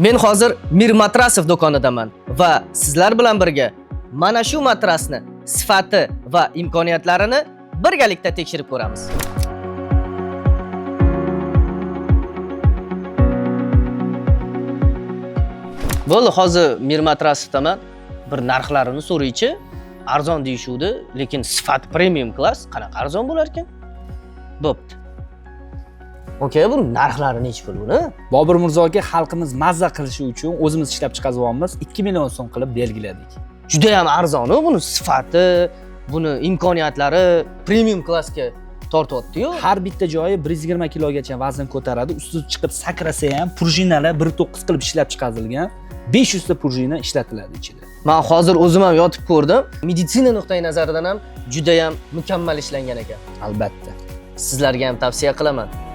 Men hozir Mir Matrasov do'konidaman va sizlar bilan birga mana shu matrasni sifati va imkoniyatlarini birgalikda tekshirib ko'ramiz. Bo'ldi, hozir Mir Matrasovdaman. Bir narxlarini so'raychi. Arzon deyishuvdi, lekin sifat premium klass qanaqa arzon bo'lar ekan? Bo'pti. Okey, bu narxlari necha pul buni? Bobur Mirzo aka xalqimiz mazza qilishi uchun o'zimiz ishlab chiqarganmiz 2 million so'm qilib belgiladik. Juda ham arzon, buni sifati, buni imkoniyatlari premium klassga tortyapti-yu. Har bitta joyi 120 kilogacha vazn ko'taradi, ustiga chiqib sakrasa ham prujinalar 1.9 qilib ishlab chiqarilgan. 500 ta prujina ishlatiladi ichida. Men hozir o'zim ham yotib ko'rdim. Meditsina nuqtai nazaridan ham juda ham mukammal ishlangan ekan. Albatta. Sizlarga ham tavsiya qilaman.